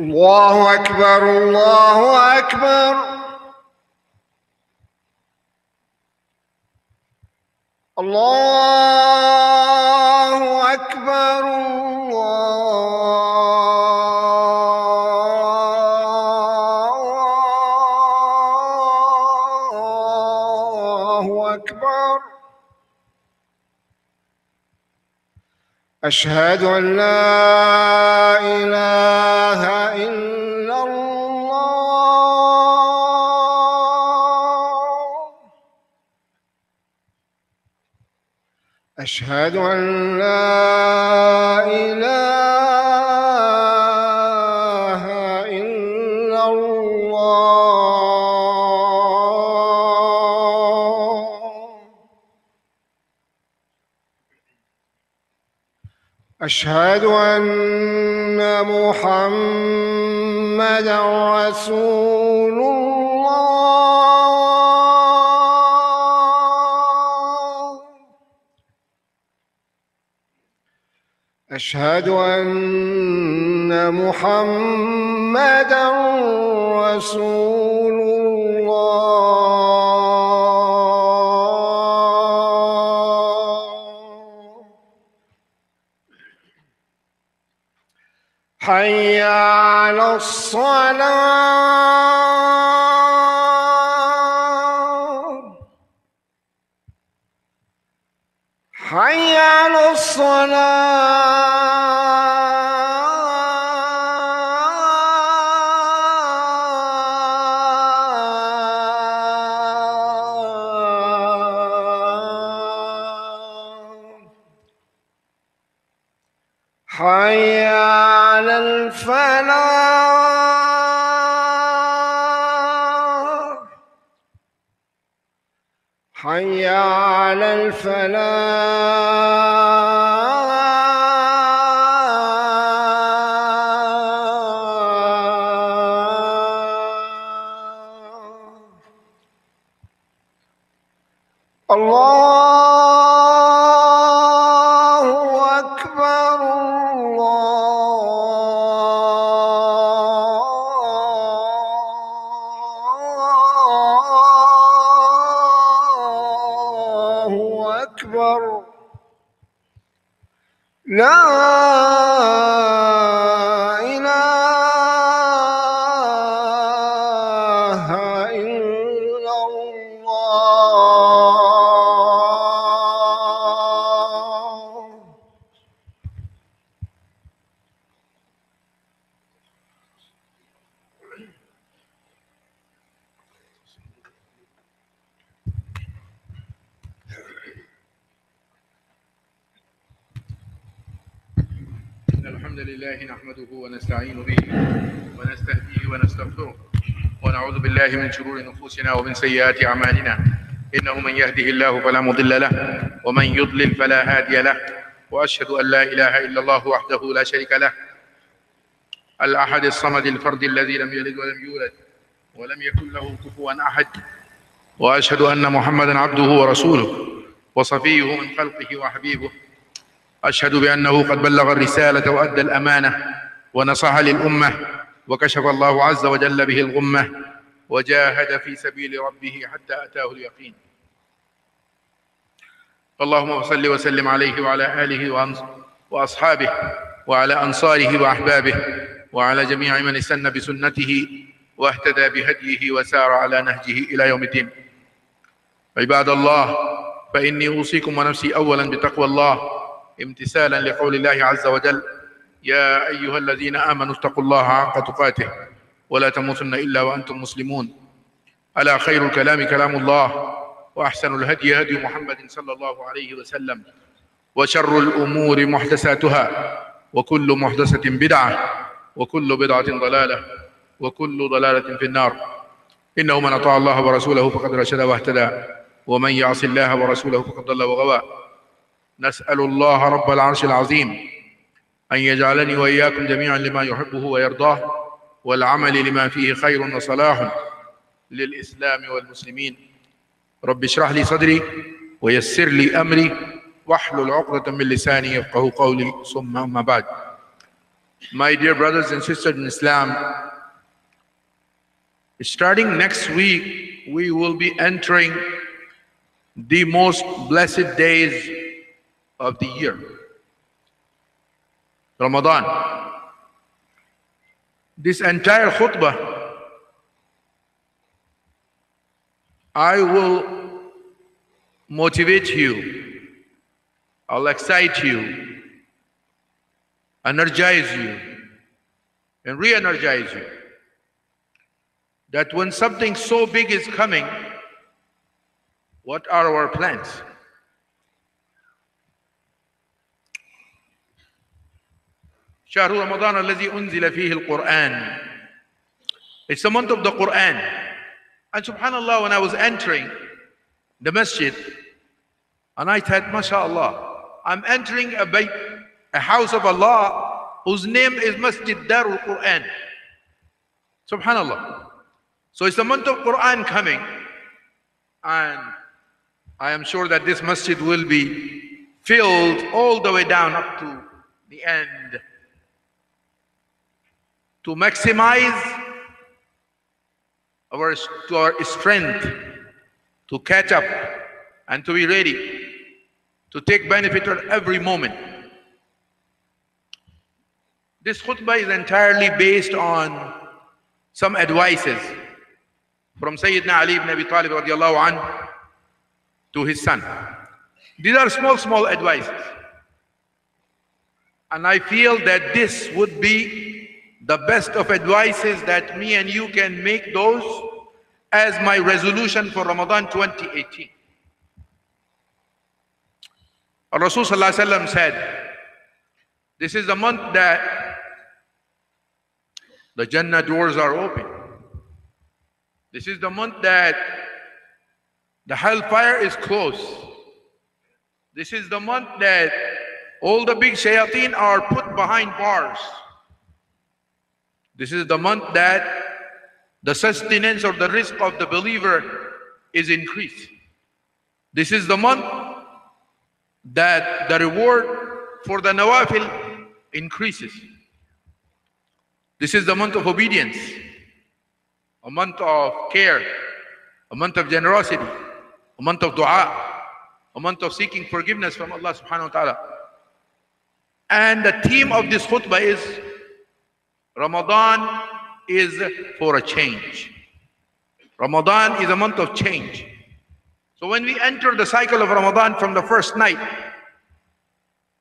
الله أكبر الله أكبر. الله أكبر الله أكبر. أشهد أن لا إله إلا الله. أشهد أن لا إله إلا الله. أشهد أن محمدًا رسول الله. أشهد أن محمدًا رسول الله. حي على الصلاة. حي على الصلاة. حي على الفلاح. حي على الفلاح. الله أكبر الله أكبر. لا إله إلا الله. الحمد لله نحمده ونستعين به ونستهديه ونستغفره ونعوذ بالله من شرور نفوسنا ومن سيئات أعمالنا. إنه من يهده الله فلا مضل له ومن يضلل فلا هادي له. وأشهد أن لا إله إلا الله وحده لا شريك له الأحد الصمد الفرد الذي لم يلد ولم يولد ولم يكن له كفوا أحد. وأشهد أن محمدا عبده ورسوله وصفيه من خلقه وحبيبه. أشهد بأنه قد بلغ الرسالة وأدى الأمانة ونصح للأمة وكشف الله عز وجل به الغمة وجاهد في سبيل ربه حتى أتاه اليقين. اللهم صل وسلم عليه وعلى آله وأصحابه وعلى أنصاره وأحبابه وعلى جميع من استنى بسنته واهتدى بهديه وسار على نهجه إلى يوم الدين. عباد الله، فإني أوصيكم ونفسي أولا بتقوى الله امتثالا لقول الله عز وجل: يا أيها الذين آمنوا اتقوا الله حق تقاته ولا تموتن إلا وأنتم مسلمون. ألا خير الكلام كلام الله، وأحسن الهدي هدي محمد صلى الله عليه وسلم، وشر الأمور محدثاتها، وكل محدثة بدعة، وكل بدعة ضلالة، وكل ضلالة في النار. إنه من أطاع الله ورسوله فقد رشد واهتدى، ومن يعص الله ورسوله فقد ضل وغوى. نسأل الله رب العرش العظيم أن يجعلني وإياكم جميعا لما يحبه ويرضاه، والعمل لما فيه خير وصلاح للإسلام والمسلمين. رب اشرح لي صدري ويسر لي أمري واحلل عقدة من لساني يفقهوا قولي. ثم أما بعد، My dear brothers and sisters in Islam, starting next week, we will be entering the most blessed days of the year, Ramadan. This entire khutbah, I will motivate you, I'll excite you, energize you, and re-energize you that when something so big is coming, what are our plans? شهر رمضان الذي أنزل فيه القرآن. It's the month of the Quran. And subhanallah, when I was entering the masjid, and I thought, mashallah, I'm entering a house of Allah whose name is Masjid Darul Quran. Subhanallah. So it's the month of Quran coming, and I am sure that this masjid will be filled all the way down up to the end to maximize our strength to catch up and to be ready to take benefit of every moment. This khutbah is entirely based on some advices from Sayyidina Ali ibn Abi Talib radiallahu anhu to his son. These are small advices. And I feel that this would be the best of advices that me and you can make those as my resolution for Ramadan 2018. Rasul Sallallahu Alaihi Wasallam said, this is the month that the Jannah doors are open. This is the month that the hellfire is closed. This is the month that all the big shayateen are put behind bars. This is the month that the sustenance or the risk of the believer is increased. This is the month that the reward for the nawafil increases. This is the month of obedience, a month of care, a month of generosity, a month of dua, a month of seeking forgiveness from Allah subhanahu wa ta'ala. And the theme of this khutbah is Ramadan is for a change. Ramadan is a month of change. So when we enter the cycle of Ramadan from the first night,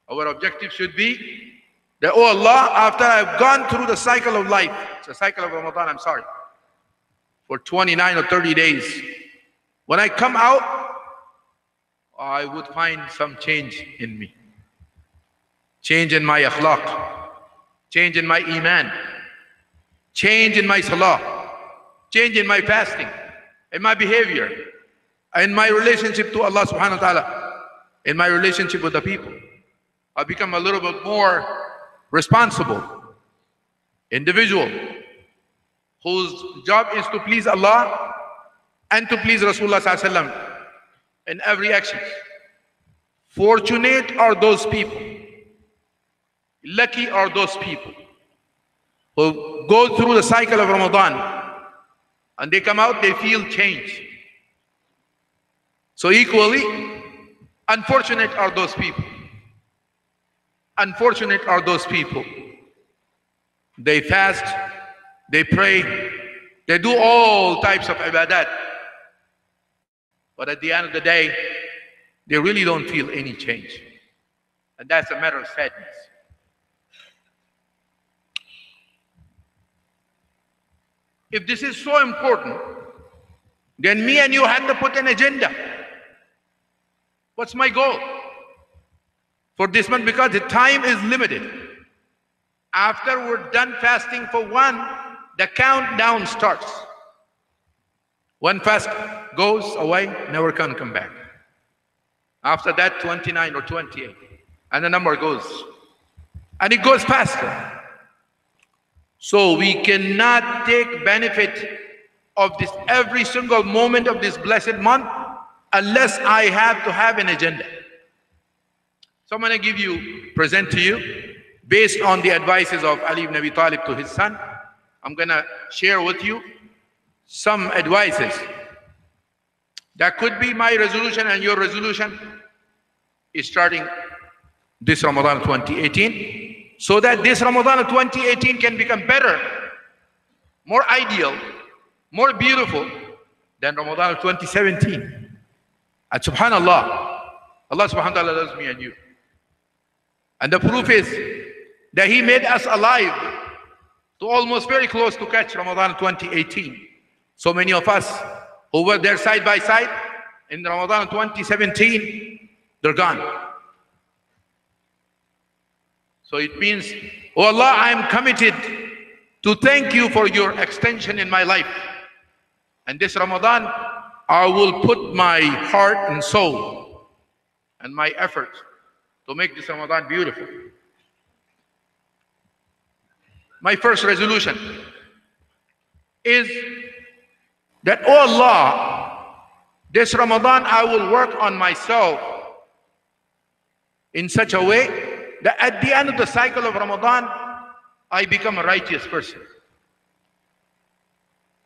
our objective should be that, oh Allah, after I've gone through the cycle of life, it's a cycle of Ramadan, I'm sorry, for 29 or 30 days, when I come out, I would find some change in me. Change in my akhlaq, change in my iman, change in my salah, change in my fasting, in my behavior, in my relationship to Allah subhanahu wa ta'ala, in my relationship with the people. I become a little bit more responsible individual whose job is to please Allah and to please Rasulullah sallallahu alaihi wasallam in every action. Fortunate are those people, lucky are those people who go through the cycle of Ramadan and they come out, they feel change. So equally, unfortunate are those people. Unfortunate are those people. They fast, they pray, they do all types of ibadat. But at the end of the day, they really don't feel any change. And that's a matter of sadness. If this is so important, then me and you have to put an agenda. What's my goal for this month? Because the time is limited. After we're done fasting for one, the countdown starts. One fast goes away, never can come back. After that, 29 or 28. And the number goes. And it goes faster. So we cannot take benefit of this every single moment of this blessed month unless I have to have an agenda. So I'm going to present to you based on the advices of Ali ibn Abi Talib to his son, I'm going to share with you some advices that could be my resolution and your resolution is starting this Ramadan 2018, so that this Ramadan 2018 can become better, more ideal, more beautiful than Ramadan 2017. And subhanallah, Allah subhanahu wa ta'ala loves me and you. And the proof is that He made us alive to almost very close to catch Ramadan 2018. So many of us who were there side by side in Ramadan 2017, they're gone. So it means, oh Allah, I am committed to thank you for your extension in my life. And this Ramadan, I will put my heart and soul and my effort to make this Ramadan beautiful. My first resolution is that, oh Allah, this Ramadan I will work on myself in such a way that at the end of the cycle of Ramadan, I become a righteous person.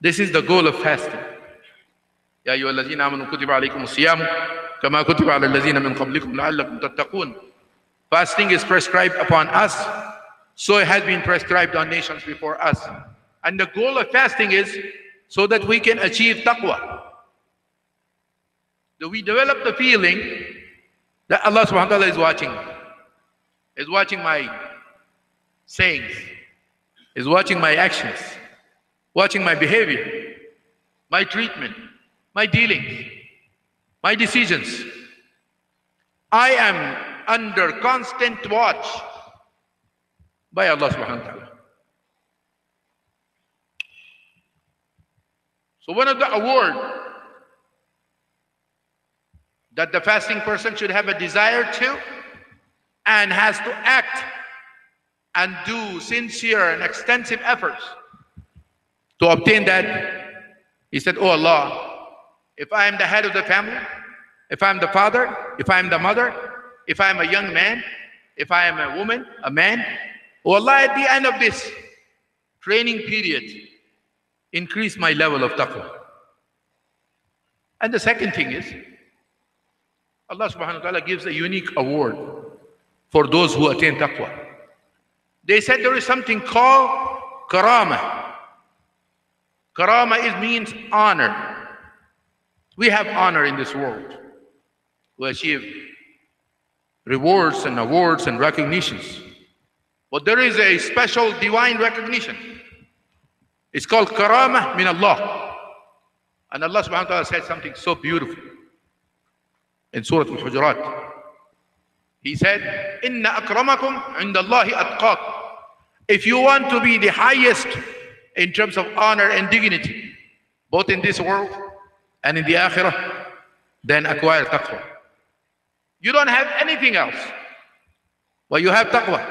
This is the goal of fasting. يا أيها الذين آمنوا كتب عليكم الصيام كما كتب على الذين من قبلكم لعلكم تتقون. Fasting is prescribed upon us, so it has been prescribed on nations before us. And the goal of fasting is so that we can achieve taqwa. That we develop the feeling that Allah subhanahu wa ta'ala is watching my sayings, is watching my actions, watching my behavior, my treatment, my dealings, my decisions. I am under constant watch by Allah subhanahu wa ta'ala. So one of the awards that the fasting person should have a desire to and has to act and do sincere and extensive efforts to obtain that, he said, oh Allah, if I am the head of the family, if I am the father, if I am the mother, if I am a young man, if I am a woman, a man, oh Allah, at the end of this training period, increase my level of taqwa. And the second thing is, Allah subhanahu wa ta'ala gives a unique award for those who attain taqwa. They said there is something called karama. Karama means honor. We have honor in this world. We achieve rewards and awards and recognitions. But there is a special divine recognition. It's called karama min Allah. And Allah subhanahu wa ta'ala said something so beautiful in Surah Al-Hujurat. He said, Inna akramakum indallahi atqakum. If you want to be the highest in terms of honor and dignity, both in this world and in the akhirah, then acquire taqwa. You don't have anything else, but you have taqwa,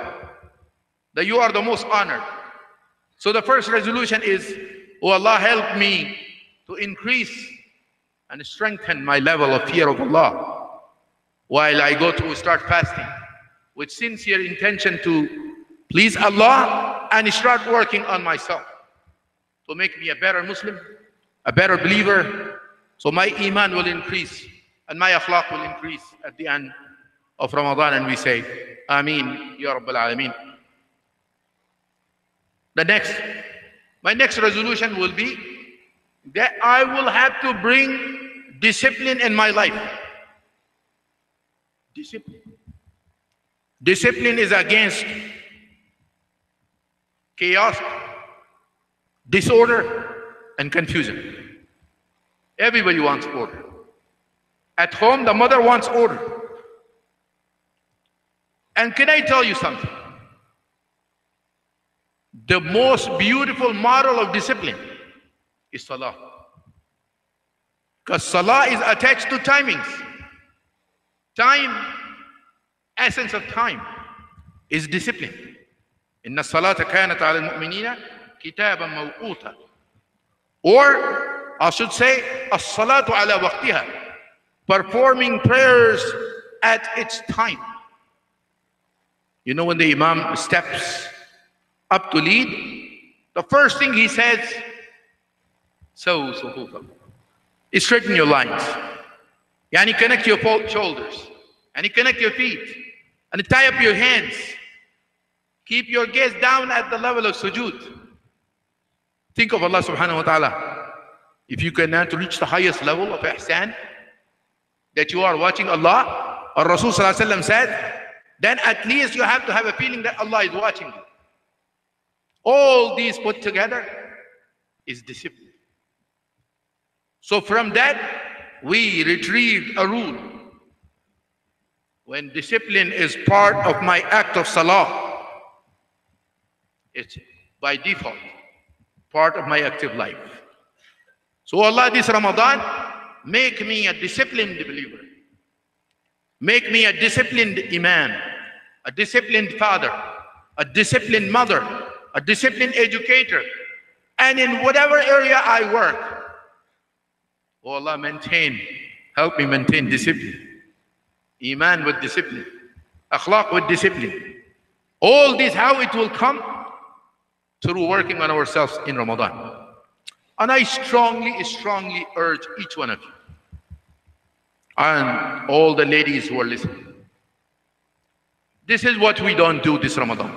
that you are the most honored. So the first resolution is, oh Allah, help me to increase and strengthen my level of fear of Allah while I go to start fasting with sincere intention to please Allah and start working on myself to make me a better Muslim, a better believer, so my iman will increase and my akhlaq will increase at the end of Ramadan. And we say, Ameen, Ya Rabbal Alameen. My next resolution will be that I will have to bring discipline in my life. Discipline. Discipline is against chaos, disorder, and confusion. Everybody wants order. At home, the mother wants order. And can I tell you something? The most beautiful model of discipline is salah. Because salah is attached to timings. Time, essence of time, is discipline. Inna salata kanat ala al-mu'minina kitaban mawquta. Or, I should say, as-salatu ala waqtiha. Performing prayers at its time. You know, when the Imam steps up to lead, the first thing he says, straighten your lines. Yani connect your shoulders. And connect your feet. And tie up your hands. Keep your gaze down at the level of sujood. Think of Allah subhanahu wa ta'ala. If you cannot reach the highest level of ihsan, that you are watching Allah, or Rasul sallallahu alaihi wasallam said, then at least you have to have a feeling that Allah is watching you. All these put together is discipline. So from that, we retrieved a rule. When discipline is part of my act of salah, it's by default part of my active life. So Allah, this Ramadan, make me a disciplined believer. Make me a disciplined imam, a disciplined father, a disciplined mother, a disciplined educator. And in whatever area I work, oh Allah, help me maintain discipline. Iman with discipline. Akhlaq with discipline. All this, how it will come? Through working on ourselves in Ramadan. And I strongly, strongly urge each one of you, and all the ladies who are listening, this is what we don't do this Ramadan.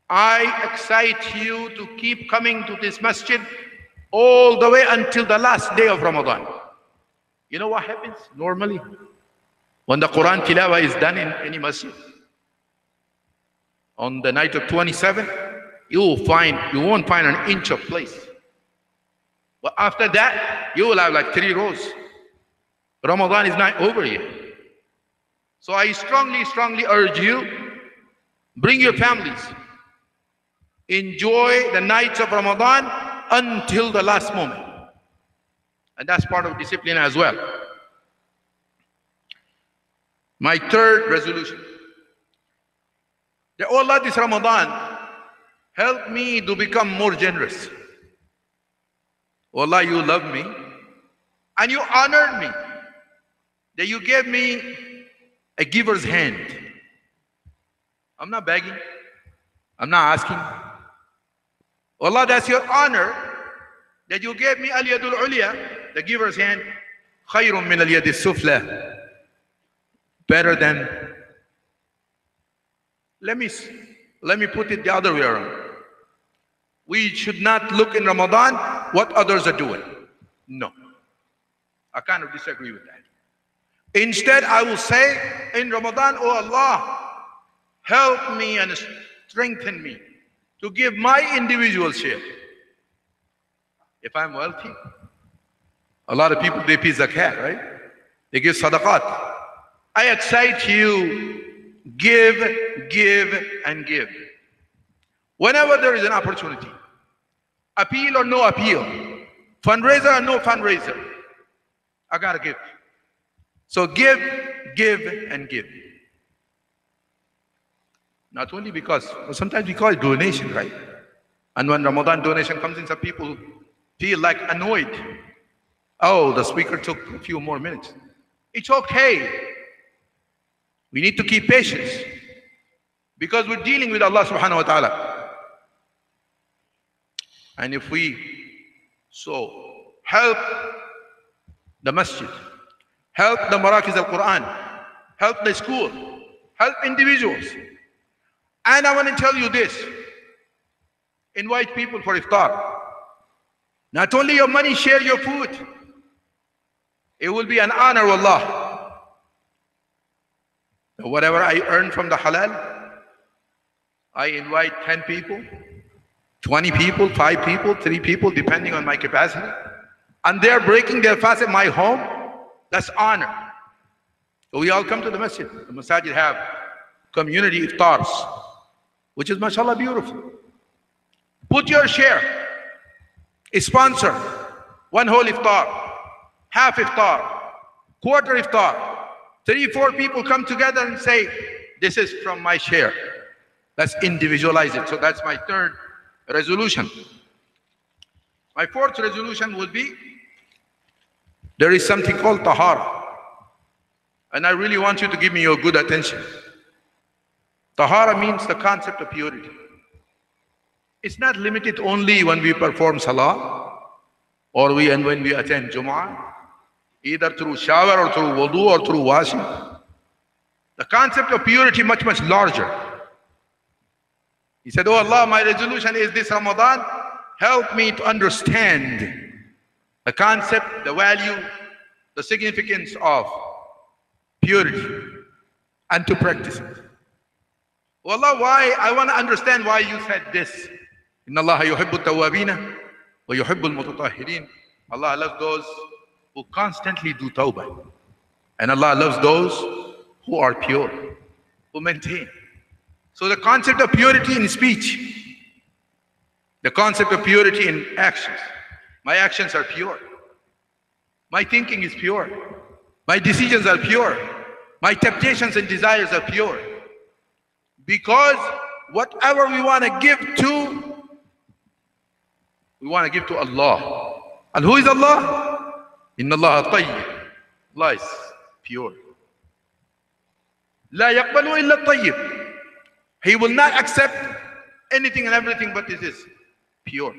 I excite you to keep coming to this masjid all the way until the last day of Ramadan. You know what happens normally? When the Quran Tilawah is done in any masjid, on the night of 27, you won't find an inch of place. But after that, you will have like 3 rows. Ramadan is not over yet. So I strongly, strongly urge you, bring your families. Enjoy the nights of Ramadan until the last moment. And that's part of discipline as well. My third resolution. That, oh Allah, this Ramadan, help me to become more generous. Oh Allah, you love me and you honored me. That you gave me a giver's hand. I'm not begging. I'm not asking. Oh Allah, that's your honor that you gave me al-yadul ulya, the giver's hand. Khayrun min al-yadis sufla. Better than. Let me put it the other way around. We should not look in Ramadan what others are doing. No. I kind of disagree with that. Instead, I will say in Ramadan, oh Allah, help me and strengthen me to give my individual share. If I'm wealthy, a lot of people, they pay zakat, right? They give sadaqat. I excite you, give, and give. Whenever there is an opportunity, appeal or no appeal, fundraiser or no fundraiser, I gotta give. So give, and give. Not only because, sometimes we call it donation, right? And when Ramadan donation comes in, some people feel like annoyed. Oh, the speaker took a few more minutes. It's okay. We need to keep patience because we're dealing with Allah subhanahu wa ta'ala. And if we help the masjid, help the Marakiz al-Quran, help the school, help individuals. And I want to tell you this, invite people for iftar. Not only your money, share your food. It will be an honor, wallah. Whatever I earn from the halal, I invite 10 people, 20 people, 5 people, 3 people, depending on my capacity. And they're breaking their fast at my home. That's honor. So we all come to the masjid. The masajid have community iftars, which is mashallah beautiful. Put your share. Sponsor one whole iftar, half iftar, quarter iftar. 3-4 people come together and say, this is from my share. Let's individualize it. So that's my third resolution. My fourth resolution would be, there is something called tahara. And I really want you to give me your good attention. Tahara means the concept of purity. It's not limited only when we perform salah or when we attend Jum'ah, either through shower or through wudu or through washing. The concept of purity much, much larger. He said, "Oh Allah, my resolution is this Ramadan, help me to understand the concept, the value, the significance of purity and to practice it." Oh Allah, why? I want to understand why you said this. Inna Allah yuhibbu tawwabina wa yuhibbu al-mutatahhirin. Allah loves those who constantly do tawbah. And Allah loves those who are pure, who maintain. So the concept of purity in speech, the concept of purity in actions. My actions are pure. My thinking is pure. My decisions are pure. My temptations and desires are pure. Because whatever we want to give to, we want to give to Allah. And who is Allah? Inna Allah tayyib. Allah is pure. La yaqbalu illa tayyib. He will not accept anything and everything but it is pure.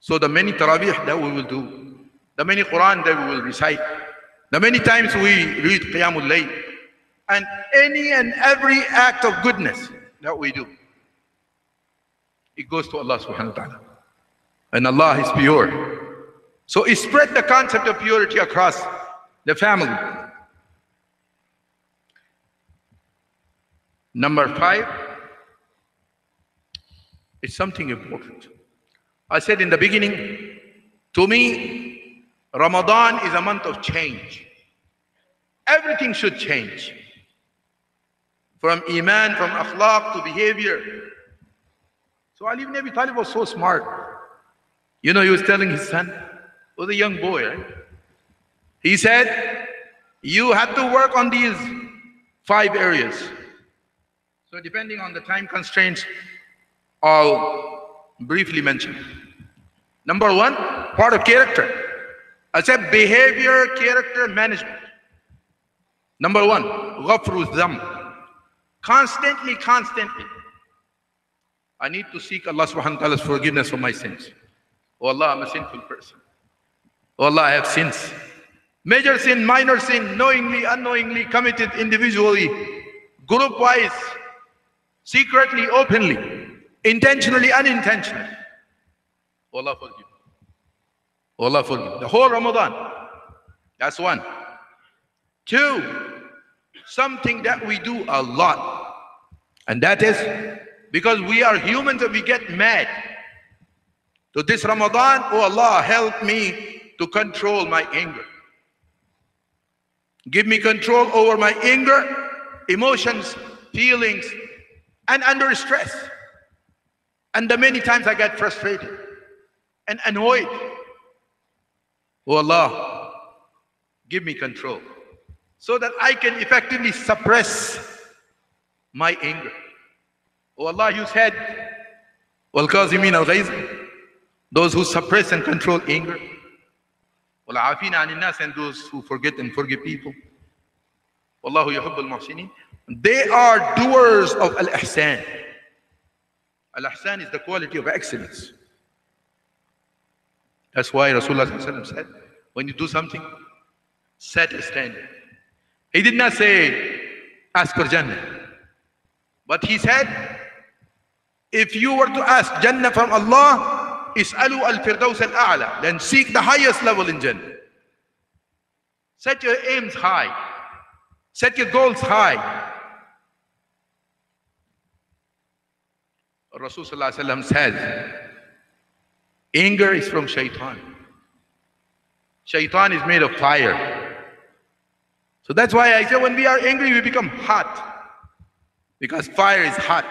So the many Taraweeh that we will do, the many Quran that we will recite, the many times we read Qiyamul Layl, and any and every act of goodness that we do, it goes to Allah subhanahu wa ta'ala. And Allah is pure. So it spread the concept of purity across the family. Number 5, it's something important. I said in the beginning, to me, Ramadan is a month of change. Everything should change. From iman, from akhlaq to behavior. So Ali ibn Abi Talib was so smart. You know, he was telling his son, he was a young boy, right? He said, you have to work on these 5 areas. So depending on the time constraints, I'll briefly mention. Number 1, part of character. I said behavior, character, management. Number 1, ghafru dhanb. Constantly, I need to seek Allah subhanahu wa ta'ala's forgiveness for my sins. Oh Allah, I'm a sinful person. Oh Allah, I have sins. Major sin, minor sin, knowingly, unknowingly, committed individually, group-wise, secretly, openly, intentionally, unintentionally. Oh Allah, forgive me. Oh Allah, forgive me. The whole Ramadan. That's 1. 2, something that we do a lot. And that is because we are humans and we get mad. So this Ramadan, oh Allah, help me to control my anger. Give me control over my anger, emotions, feelings, and under stress. And the many times I get frustrated and annoyed. Oh Allah, give me control so that I can effectively suppress my anger. Oh Allah, you said, وَالْكَاظِمِينَ الْغَيْظِ, those who suppress and control anger. وَالْعَافِينَ عَنِ النَّاسِ, and those who forget and forgive people. وَاللَّهُ يُحِبُّ الْمُحْسِنِينَ. They are doers of al-ihsan. Al-ihsan is the quality of excellence. That's why Rasulullah said, when you do something, set a standard. He did not say, ask for Jannah. But he said, if you were to ask Jannah from Allah, is'alu al-firdaus al-a'la, then seek the highest level in Jannah. Set your aims high. Set your goals high. Rasulullah said, anger is from shaitan. Shaitan is made of fire. So that's why I say when we are angry, we become hot. Because fire is hot.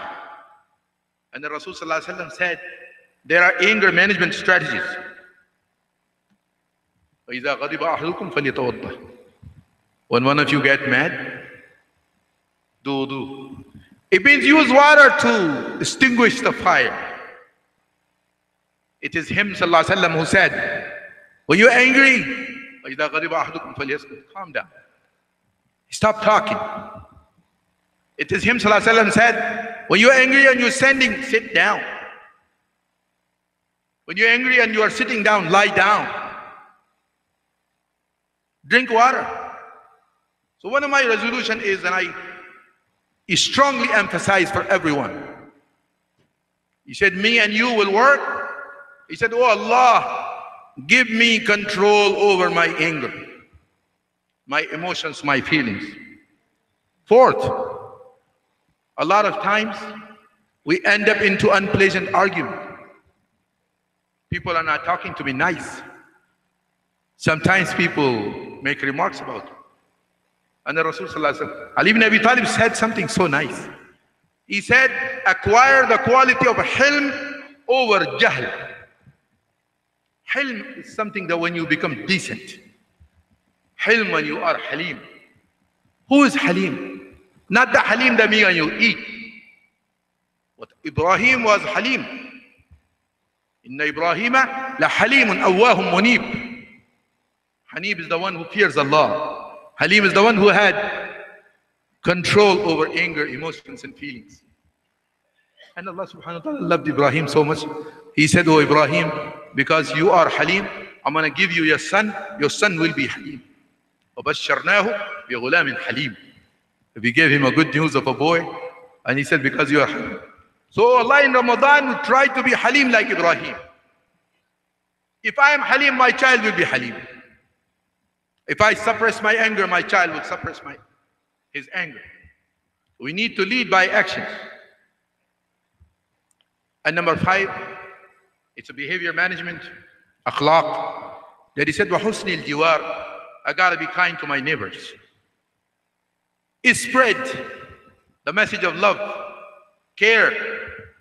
And the Rasulullah said, there are anger management strategies. وَإِذَا غَضِبَ أَحَدُكُمْ فَلْيَتَوَضَّأْ. When one of you get mad, do. It means use water to extinguish the fire. It is him, sallallahu alaihi wasallam, who said, were you angry? وَإِذَا غَضِبَ أَحَدُكُمْ فَلْيَسْكُتْ. Calm down. Stop talking. It is him sallallahu alaihi wasallam said, when you're angry and you're standing, sit down. When you're angry and you are sitting down, lie down. Drink water. So one of my resolutions is, and I strongly emphasize for everyone. He said, me and you will work. He said, oh Allah, give me control over my anger, my emotions, my feelings. Fourth, a lot of times we end up into unpleasant argument. People are not talking to me nice. Sometimes people make remarks about it. And the Rasul sallallahu alaihi wasallam, Ali ibn Abi Talib said something so nice. He said, acquire the quality of hilm over jahl. Hilm is something that when you become decent. Hilm when you are halim. Who is halim? Not the halim that me and you eat. But Ibrahim was halim. Inna Ibrahima la halimun awwahum munib. Hanib is the one who fears Allah. Halim is the one who had control over anger, emotions and feelings. And Allah subhanahu wa ta'ala loved Ibrahim so much. He said, oh Ibrahim, because you are Halim, I'm going to give you your son will be Halim. وَبَشَّرْنَاهُ بِغُلَامٍ حَلِيمٍ. We gave him a good news of a boy, and he said, because you are Halim. So Allah in Ramadan will try to be Halim like Ibrahim. If I am Halim, my child will be Halim. If I suppress my anger, my child will suppress his anger. We need to lead by actions. And number 5, it's a behavior management, akhlaq. That he said, وَحُسْنِ الْجِوَارِ, I gotta be kind to my neighbors. Spread the message of love, care,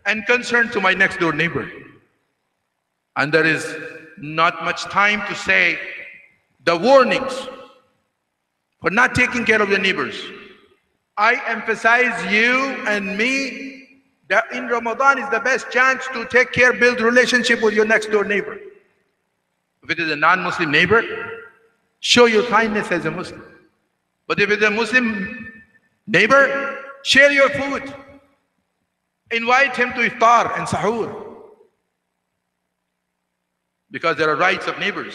and concern to my next door neighbor. And there is not much time to say the warnings for not taking care of your neighbors. I emphasize you and me that in Ramadan is the best chance to take care, build relationship with your next door neighbor. If it is a non-Muslim neighbor, show your kindness as a Muslim. But if it's a Muslim neighbor, share your food. Invite him to iftar and sahur. Because there are rights of neighbors.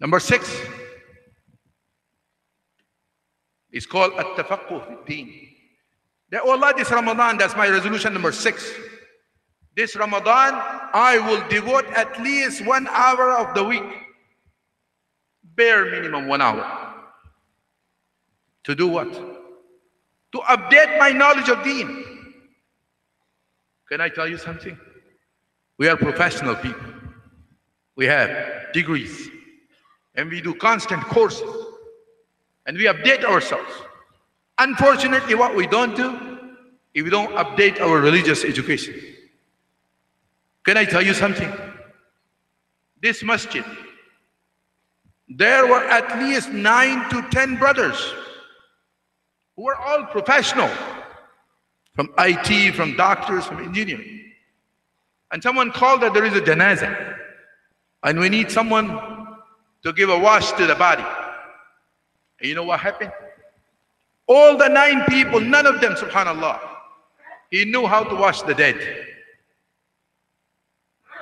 Number 6 is called at-tafaqquh fi-d-din. That, oh Allah, this Ramadan, that's my resolution number 6. This Ramadan, I will devote at least 1 hour of the week, bare minimum 1 hour. To do what? To update my knowledge of deen. Can I tell you something? We are professional people. We have degrees. And we do constant courses. And we update ourselves. Unfortunately, what we don't do, is we don't update our religious education. Can I tell you something? This masjid, there were at least 9 to 10 brothers who were all professional, from IT, from doctors, from engineering. And someone called that there is a janazah, and we need someone to give a wash to the body. And you know what happened? All the 9 people, none of them, subhanallah, he knew how to wash the dead.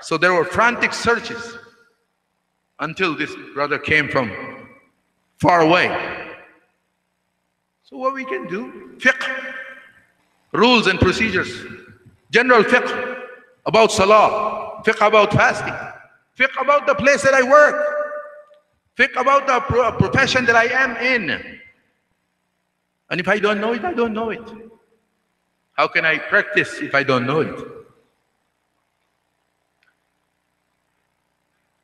So there were frantic searches until this brother came from far away. So what we can do, fiqh, rules and procedures, general fiqh about salah, fiqh about fasting, fiqh about the place that I work, fiqh about the profession that I am in. And if I don't know it, I don't know it. How can I practice if I don't know it?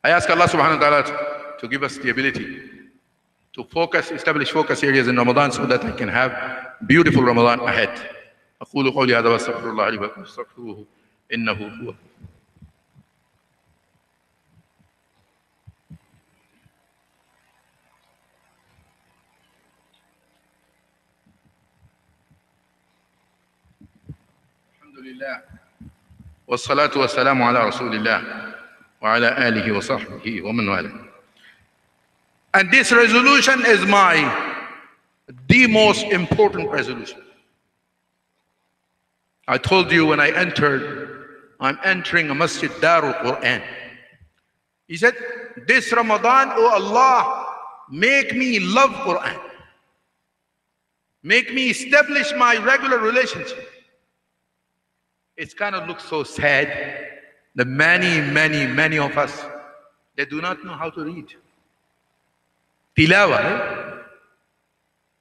I ask Allah subhanahu wa ta'ala to give us the ability to focus, establish focus areas in Ramadan so that I can have beautiful Ramadan ahead. أقول قولي هذا واستغفر الله لي ولكم فاستغفروه إنه هو. الحمد لله والصلاة والسلام على رسول الله وعلى آله وصحبه ومن والاه. And this resolution is my The most important resolution. I told you when I entered, I'm entering a Masjid Darul Quran. He said, this Ramadan, oh Allah, make me love Quran. Make me establish my regular relationship. It kind of looks so sad that many of us, they do not know how to read. Tilawa, right?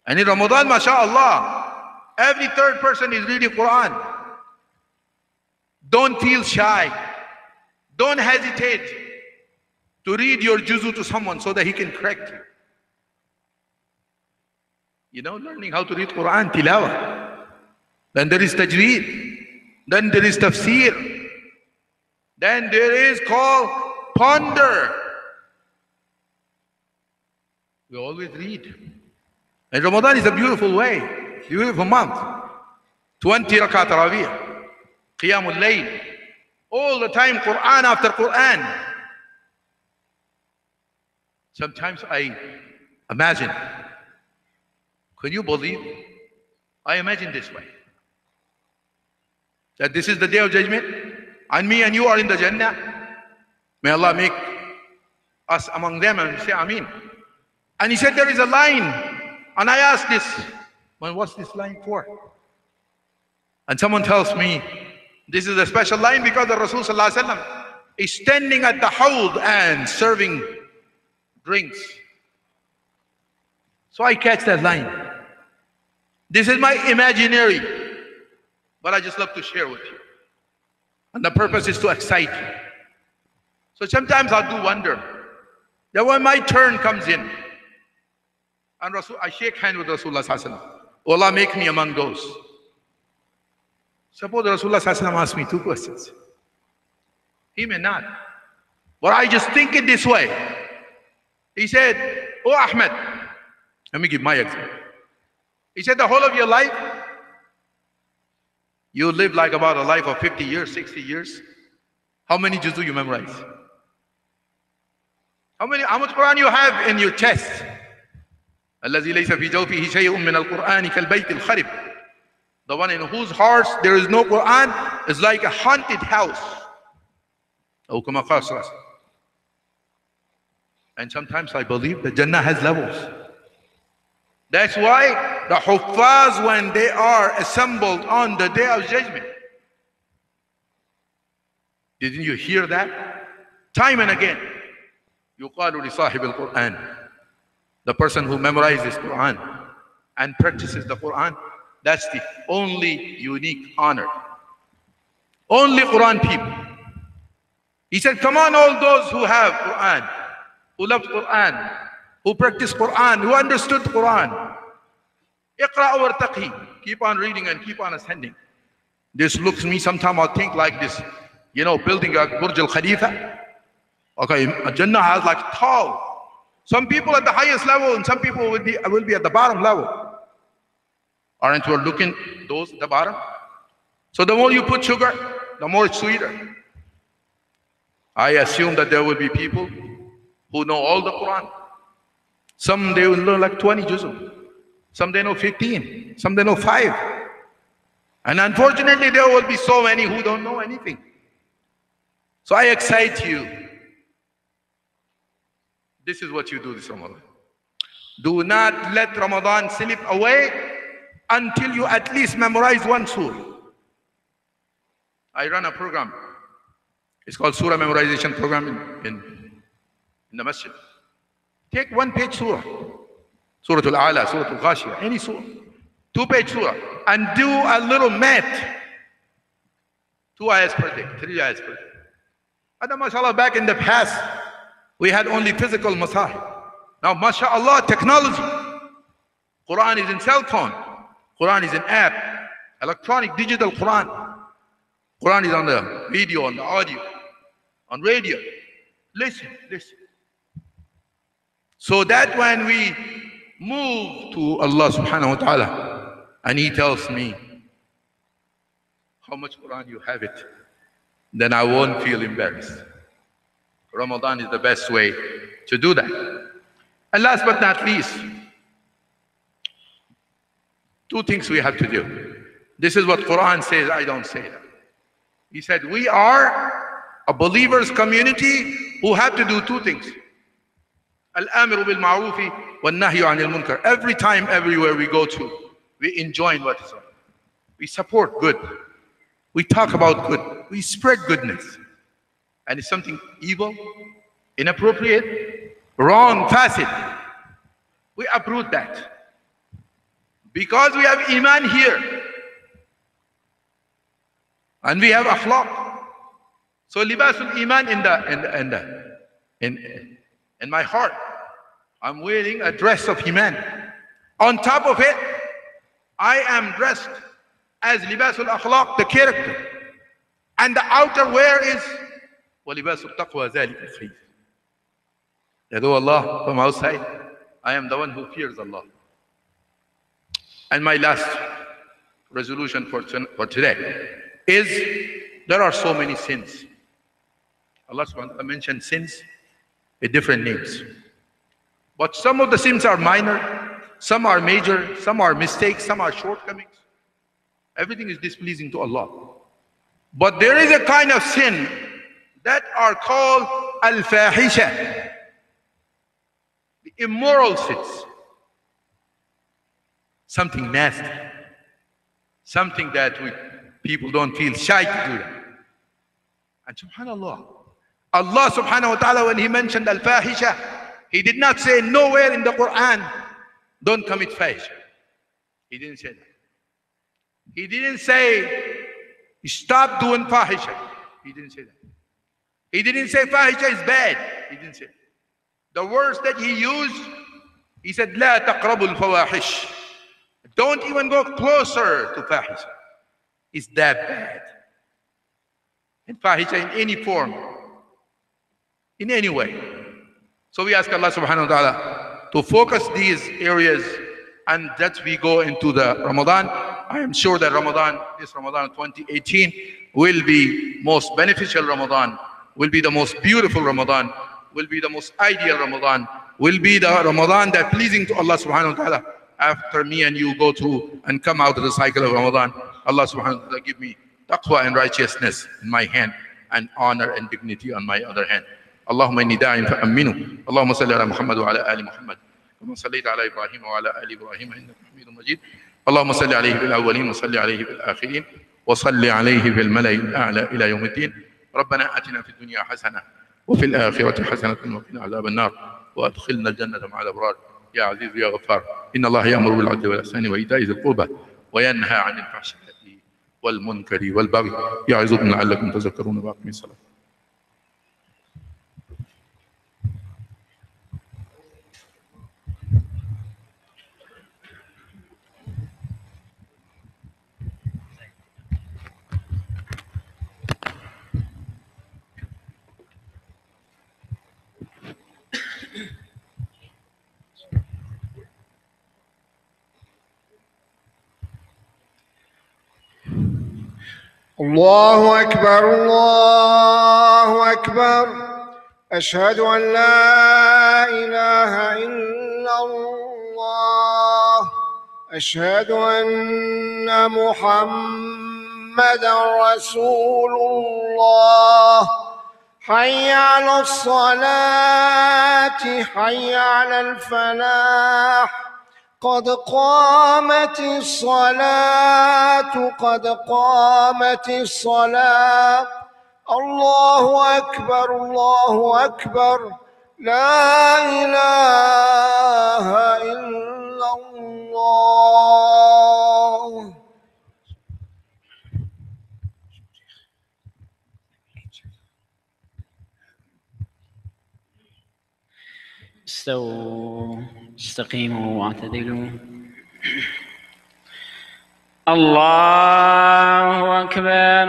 And in Ramadan, mashallah, every third person is reading Quran. Don't feel shy. Don't hesitate to read your juzu to someone so that he can correct you. You know, learning how to read Quran, tilawa. Then there is tajweed. Then there is tafsir. Then there is called ponder. We always read. And Ramadan is a beautiful way, beautiful month. 20 rakat Taraweeh, Qiyamul Layl, all the time Quran after Quran. Sometimes I imagine, can you believe? I imagine this way, that this is the day of judgment and me and you are in the Jannah. May Allah make us among them, and say Ameen. And he said there is a line. And I asked this, well, what's this line for? And someone tells me, this is a special line because the Rasul Sallallahu Alaihi Wasallam is standing at the hawd and serving drinks. So I catch that line. This is my imaginary, but I just love to share with you. And the purpose is to excite you. So sometimes I do wonder that when my turn comes in, and I shake hands with Rasulullah Sallallahu Alaihi Wasallam, oh Allah, make me among those. Suppose Rasulullah Sallallahu Alaihi Wasallam asks me 2 questions. He may not. But I just think it this way. He said, oh Ahmed, let me give my example. He said, the whole of your life, you live like about a life of 50 years, 60 years. How many juz do you memorize? How much Quran you have in your chest? الذي ليس في جوفه شيء من القرآن كالبيت الخرب. The one in whose hearts there is no Quran is like a haunted house. أو كما قال صلى الله عليه وسلم. And sometimes I believe that Jannah has levels. That's why the Huffaz, when they are assembled on the day of judgment, didn't you hear that? Time and again. يقال لصاحب القرآن. The person who memorizes Quran and practices the Quran, that's the only unique honor. Only Quran people. He said, come on, all those who have Quran, who love Quran, who practice Quran, who understood Quran. Iqra wartaqi. Keep on reading and keep on ascending. This looks me, sometimes I'll think like this, you know, building a Burj al Khalifa. Okay, Jannah has like tall. Some people at the highest level and some people will be at the bottom level. Aren't we looking those at the bottom? So the more you put sugar, the more it's sweeter. I assume that there will be people who know all the Quran. Some they will learn like 20 juz'u. Some they know 15. Some they know 5. And unfortunately there will be so many who don't know anything. So I excite you. This is what you do this Ramadan. Do not let Ramadan slip away until you at least memorize 1 surah. I run a program. It's called Surah Memorization Program in the Masjid. Take 1-page surah. Surah Al-A'la, Surah Al-Ghashiyah, any surah. 2-page surah. And do a little math. 2 ayahs per day, 3 ayahs per day. And mashallah, back in the past, we had only physical masahib. Now, mashallah, technology. Quran is in cell phone. Quran is in app. Electronic, digital Quran. Quran is on the video, on the audio, on radio. Listen, listen. So that when we move to Allah subhanahu wa ta'ala, and He tells me how much Quran you have it, then I won't feel embarrassed. Ramadan is the best way to do that. And last but not least, Two things we have to do. This is what Quran says, I don't say that. He said, we are a believers community who have to do two things. Al-amiru bil-ma'rufi wal-nahyu anil munkar. Every time, everywhere we go to, we enjoin what is right. We support good. We talk about good. We spread goodness. And if something evil, inappropriate, wrong, fasid, we uproot that. Because we have iman here. And we have akhlaq. So libasul iman in my heart. I'm wearing a dress of iman. On top of it, I am dressed as libasul akhlaq, the character. And the outer wear is walibasul taqwa zalika khayr. Yadu Allah, from outside, I am the one who fears Allah. And my last resolution for today is there are so many sins. Allah subhanahu wa ta'ala mentioned sins with different names. But some of the sins are minor, some are major, some are mistakes, some are shortcomings. Everything is displeasing to Allah. But there is a kind of sin that are called al-fahisha, the immoral sins. Something nasty, something that people don't feel shy to do that. And subhanallah, Allah subhanahu wa ta'ala, when He mentioned al-fahisha, He did not say nowhere in the Quran, don't commit fahisha. He didn't say that. He didn't say, stop doing fahisha. He didn't say that. He didn't say fahisha is bad. He didn't say that. The words that He used, He said, لا تقربوا الفواحش. Don't even go closer to fahisha. It's that bad. And fahisha in any form, in any way. So we ask Allah subhanahu wa ta'ala to focus these areas, and that we go into the Ramadan. I am sure that this Ramadan 2018 will be most beneficial Ramadan, will be the most beautiful Ramadan, will be the most ideal Ramadan, will be the Ramadan that pleasing to Allah subhanahu wa ta'ala. After me and you go to and come out of the cycle of Ramadan, Allah subhanahu wa ta'ala give me taqwa and righteousness in my hand and honor and dignity on my other hand. Allahumma inni da'in fa'amminu. Allahumma salli ala Muhammad wa ala ali Muhammad. Kama sallaita ala Ibrahim wa ala ali Ibrahim innaka Hamidum Majid. Allahumma salli alayhi bil awwalin wa salli alayhi bil akhirin wa salli alayhi bil mala'il a'la ila yawmiddin. ربنا آتنا في الدنيا حسنة وفي الآخرة حسنة وقنا عذاب النار وأدخلنا الجنة مع الأبرار يا عزيز يا غفار. إن الله يأمر بالعدل والإحسان وإيتاء ذي القربى وينهى عن الفحشاء والمنكر والبغي يعظكم لعلكم تذكرون. وأقيموا الصلاة. الله أكبر الله أكبر أشهد أن لا إله إلا الله أشهد أن محمدا رسول الله حي على الصلاة حي على الفلاح قد قامت الصلاة قد قامت الصلاة الله أكبر الله أكبر لا إله إلا الله. استووا استقيموا واعتدلوا. الله أكبر.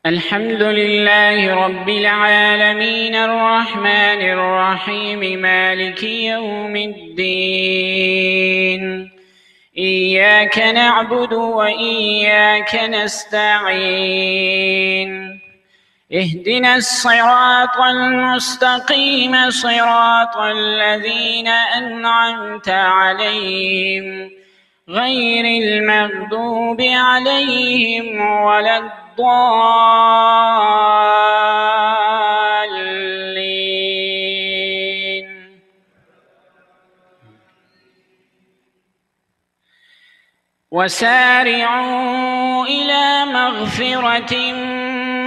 الحمد لله رب العالمين الرحمن الرحيم مالك يوم الدين إياك نعبد وإياك نستعين اهدنا الصراط المستقيم صراط الذين أنعمت عليهم غير المغضوب عليهم ولا الضالين. وسارعوا إلى مغفرة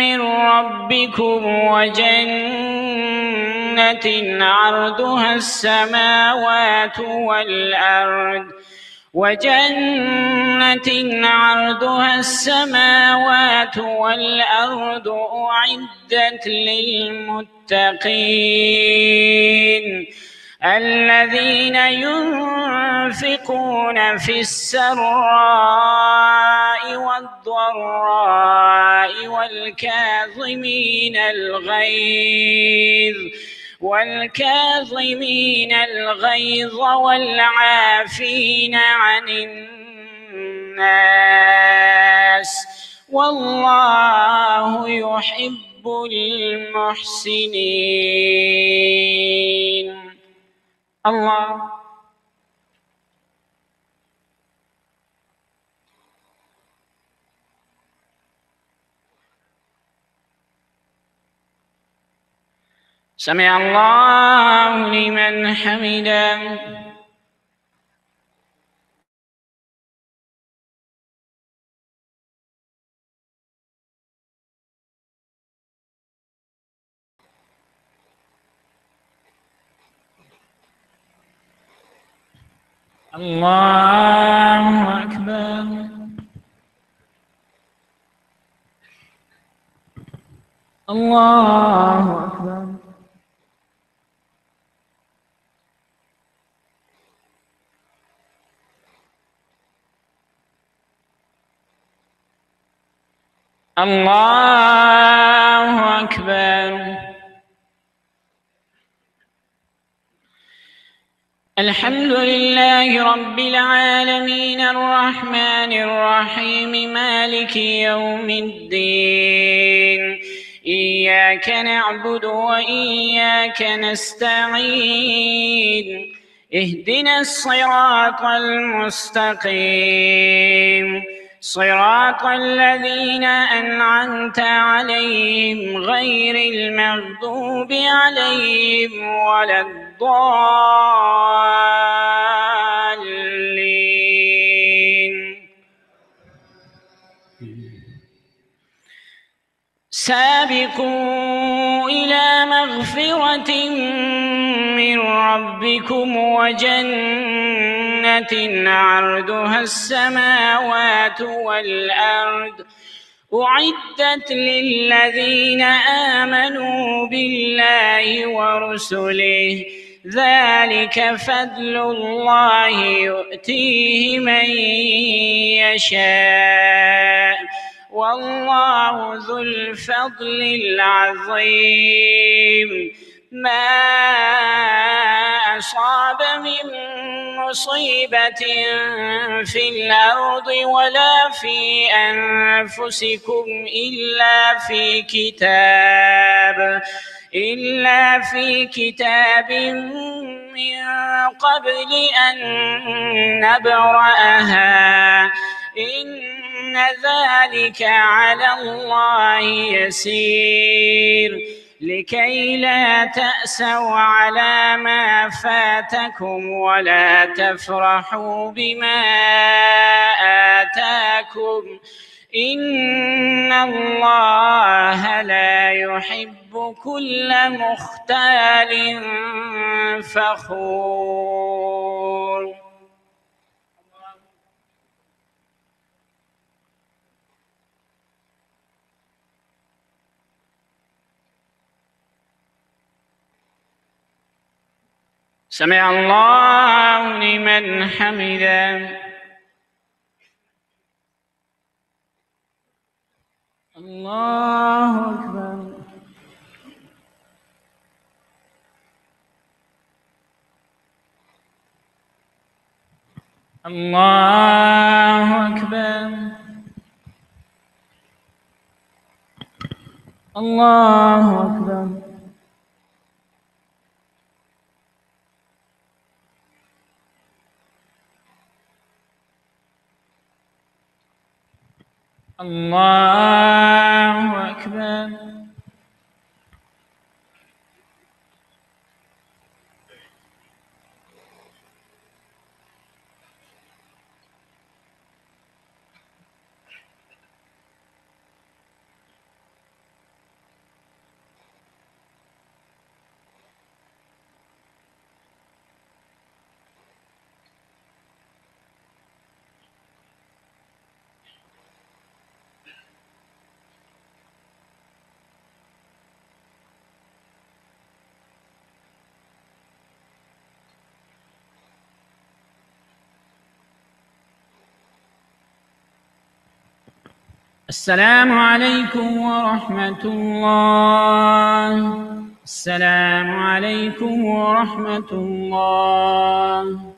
من ربكم وجنة عرضها السماوات والأرض أعدت للمتقين الذين ينفقون في السراء والضراء والكاظمين الغيظ والعافين عن الناس والله يحب المحسنين. الله سمع الله لمن حمده. الله أكبر. الله أكبر. الله أكبر. الحمد لله رب العالمين الرحمن الرحيم مالك يوم الدين إياك نعبد وإياك نستعين اهدنا الصراط المستقيم صراط الذين أنعمت عليهم غير المغضوب عليهم ولا الضالين. سابقوا إلى مغفرة من ربكم وجنة عرضها السماوات والأرض أعدت للذين آمنوا بالله ورسله ذلك فضل الله يؤتيه من يشاء والله ذو الفضل العظيم. ما أصاب من مصيبة في الأرض ولا في أنفسكم إلا في كتاب من قبل أن نبرأها إن ذلك على الله يسير لكي لا تأسوا على ما فاتكم ولا تفرحوا بما آتاكم إن الله لا يحب كل مختال فخور. سمع الله لمن حمده. الله أكبر. الله أكبر الله أكبر الله أكبر السلام عليكم ورحمة الله السلام عليكم ورحمة الله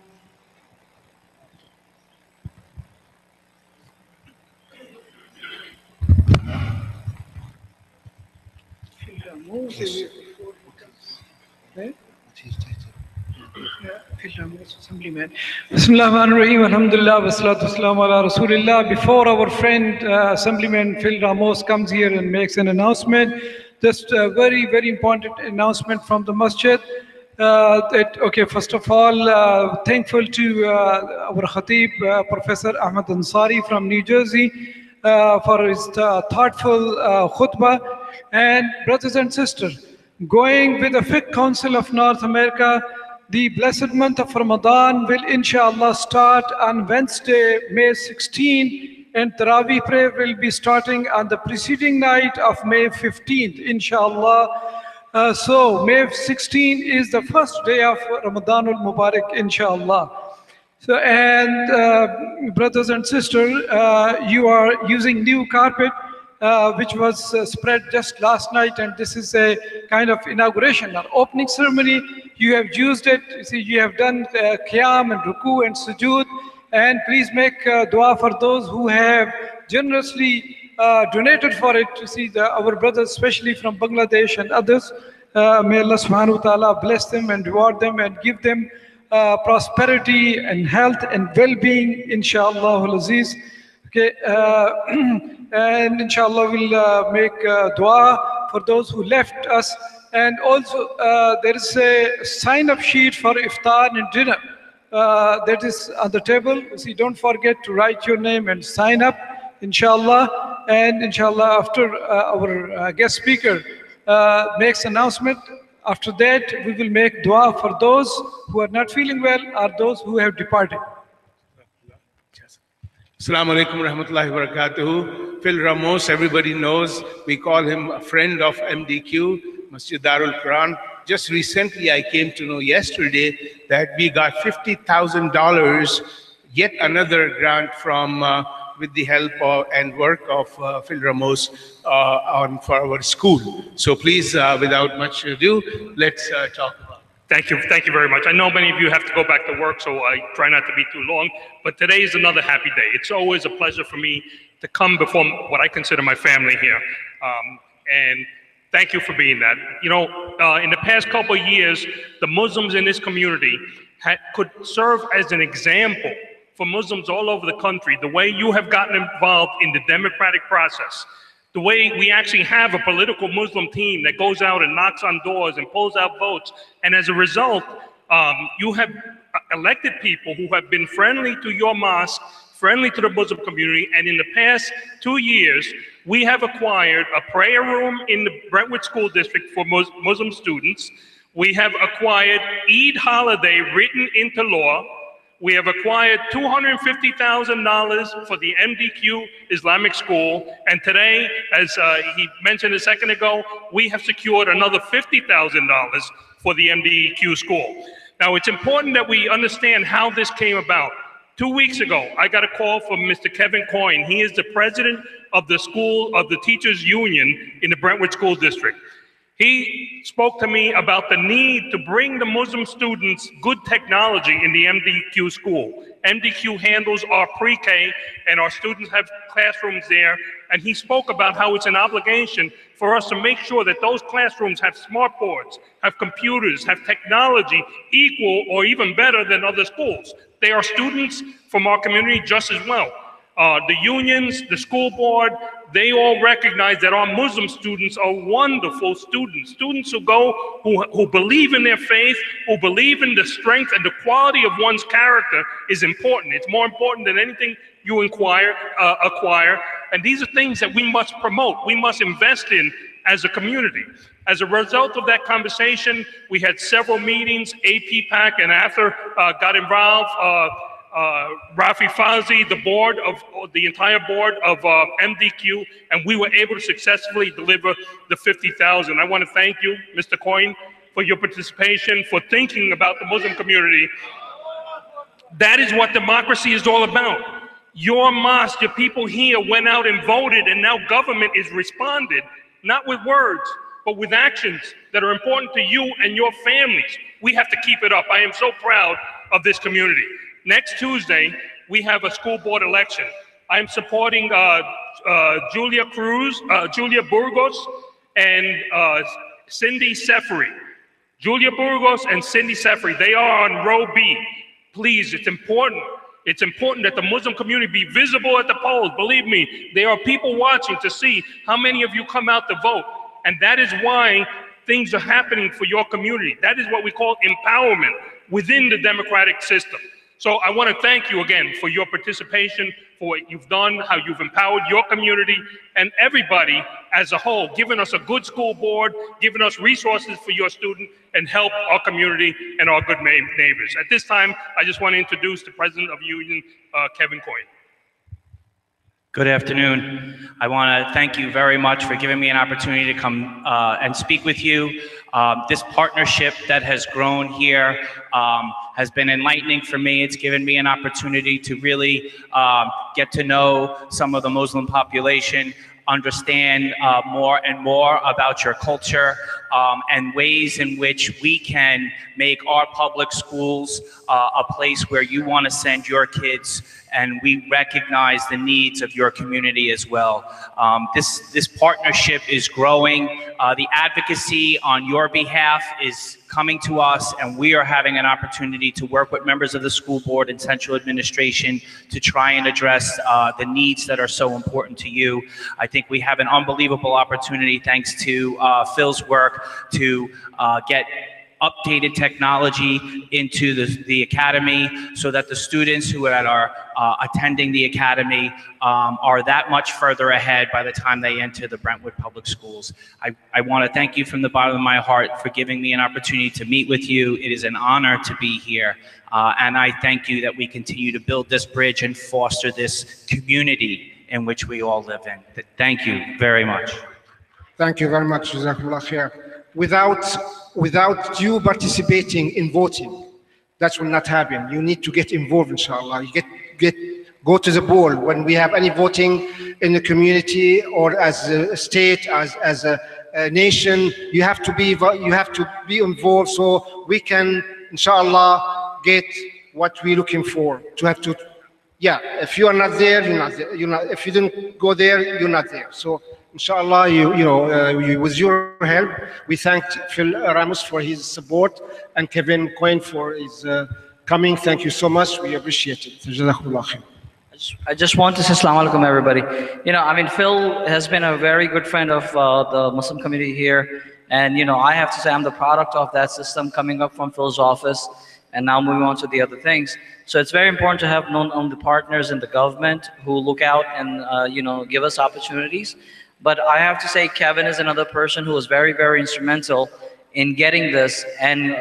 Bismillah ar-Rahman Alhamdulillah wassalatu wassalamu ala Rasulillah. Before our friend Assemblyman Phil Ramos comes here and makes an announcement, just a very, very important announcement from the Masjid. First of all, thankful to our Khatib, Professor Ahmad Ansari from New Jersey for his thoughtful khutbah. And brothers and sisters, going with the Fiqh Council of North America, the blessed month of Ramadan will inshallah start on Wednesday, May 16, and Taraweeh prayer will be starting on the preceding night of May 15th, inshallah. So May 16 is the first day of Ramadan al-Mubarak, inshallah. So, and brothers and sisters, you are using new carpet, which was spread just last night, and this is a kind of inauguration or opening ceremony. You have used it. You see, you have done qiyam and ruku and sujood, and please make dua for those who have generously donated for it. You see, our brothers, especially from Bangladesh and others, may Allah subhanahu wa ta'ala bless them and reward them and give them prosperity and health and well-being, inshallah al-aziz. Okay, and inshallah we'll make dua for those who left us. And also there is a sign-up sheet for iftar and dinner that is on the table. See, don't forget to write your name and sign up, inshallah. And inshallah, after our guest speaker makes announcement, after that we will make dua for those who are not feeling well or those who have departed. Assalamu alaikum rahmatullahi wa barakatuhu. Phil Ramos, everybody knows, we call him a friend of MDQ, Masjid Darul Quran. Just recently, I came to know yesterday that we got $50,000, yet another grant from, with the help and work of Phil Ramos for our school. So please, without much ado, let's talk about it. Thank you very much. I know many of you have to go back to work, so I try not to be too long, but today is another happy day. It's always a pleasure for me to come before what I consider my family here. And thank you for being that. You know, in the past couple of years, the Muslims in this community could serve as an example for Muslims all over the country, the way you have gotten involved in the democratic process, the way we actually have a political Muslim team that goes out and knocks on doors and pulls out votes. And as a result, you have elected people who have been friendly to your mosque, friendly to the Muslim community. And in the past 2 years, we have acquired a prayer room in the Brentwood School District for Muslim students. We have acquired Eid holiday written into law. We have acquired $250,000 for the MDQ Islamic School. And today, as he mentioned a second ago, we have secured another $50,000 for the MDQ school. Now, it's important that we understand how this came about. 2 weeks ago, I got a call from Mr. Kevin Coyne. He is the president of the Teachers Union in the Brentwood School District. He spoke to me about the need to bring the Muslim students good technology in the MDQ school. MDQ handles our pre-K, and our students have classrooms there. And he spoke about how it's an obligation for us to make sure that those classrooms have smart boards, have computers, have technology equal or even better than other schools. They are students from our community just as well. The unions, the school board, they all recognize that our Muslim students are wonderful students, students who go, who believe in their faith, who believe in the strength and the quality of one's character is important. It's more important than anything you acquire. And these are things that we must promote, we must invest in as a community. As a result of that conversation, we had several meetings. APPAC and AFTER got involved. Rafi Fazi, the entire board of MDQ, and we were able to successfully deliver the 50,000. I want to thank you, Mr. Coyne, for your participation, for thinking about the Muslim community. That is what democracy is all about. Your mosque, your people here went out and voted, and now government is responded, not with words, but with actions that are important to you and your families. We have to keep it up. I am so proud of this community. Next Tuesday, we have a school board election. I am supporting Julia Burgos and Cindy Seferi. Julia Burgos and Cindy Seferi, they are on row B. Please, it's important. It's important that the Muslim community be visible at the polls. Believe me, there are people watching to see how many of you come out to vote. And that is why things are happening for your community. That is what we call empowerment within the democratic system. So I want to thank you again for your participation, for what you've done, how you've empowered your community and everybody as a whole, giving us a good school board, giving us resources for your student, and help our community and our good neighbors. At this time, I just want to introduce the President of the Union, Kevin Coyne. Good afternoon. I want to thank you very much for giving me an opportunity to come and speak with you. This partnership that has grown here has been enlightening for me. It's given me an opportunity to really get to know some of the Muslim population, understand more and more about your culture, and ways in which we can make our public schools a place where you want to send your kids, and we recognize the needs of your community as well. This partnership is growing. The advocacy on your behalf is coming to us, and we are having an opportunity to work with members of the school board and central administration to try and address the needs that are so important to you. I think we have an unbelievable opportunity, thanks to Phil's work, to get updated technology into the academy, so that the students who are attending the academy are that much further ahead by the time they enter the Brentwood Public Schools. I want to thank you from the bottom of my heart for giving me an opportunity to meet with you. It is an honor to be here, and I thank you that we continue to build this bridge and foster this community in which we all live in. Thank you very much. Thank you very much, Jazakumullah khair. Without you participating in voting, that will not happen. You need to get involved, inshallah. You go to the poll when we have any voting in the community or as a state, as a nation. You have to be involved, so we can, inshallah, get what we're looking for. Yeah. If you are not there, you're not there. If you didn't go there, you're not there. So, inshallah, with your help, we thanked Phil Ramos for his support and Kevin Coyne for his coming. Thank you so much. We appreciate it. I just want to say Assalamu alaikum, everybody. Phil has been a very good friend of the Muslim community here. And, I have to say I'm the product of that system coming up from Phil's office and now moving on to the other things. So it's very important to have known partners in the government who look out and, give us opportunities. But I have to say Kevin is another person who was very, very instrumental in getting this. And,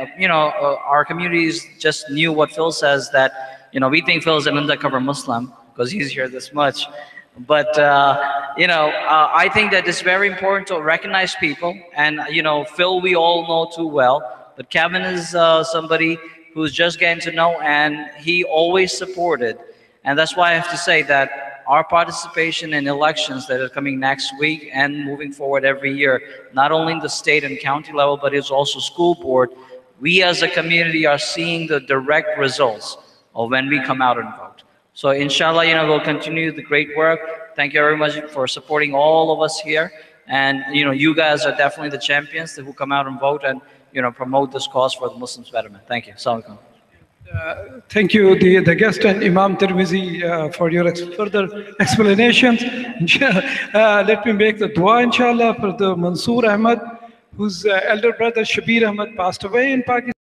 our communities just knew what Phil says, that, we think Phil is an undercover Muslim because he's here this much. But, I think that it's very important to recognize people. And, Phil, we all know too well. But Kevin is somebody who's just getting to know, and he always supported. And that's why I have to say that our participation in elections that are coming next week and moving forward every year, not only in the state and county level, but it's also school board, we as a community are seeing the direct results or when we come out and vote. So inshallah, we'll continue the great work. Thank you very much for supporting all of us here. And you guys are definitely the champions who come out and vote and promote this cause for the Muslims' betterment. Thank you. Assalamu alaikum. Thank you, the guest and Imam Tirmizi, for your further explanations. Let me make the dua, inshallah, for the Mansoor Ahmad, whose elder brother Shabir Ahmad passed away in Pakistan.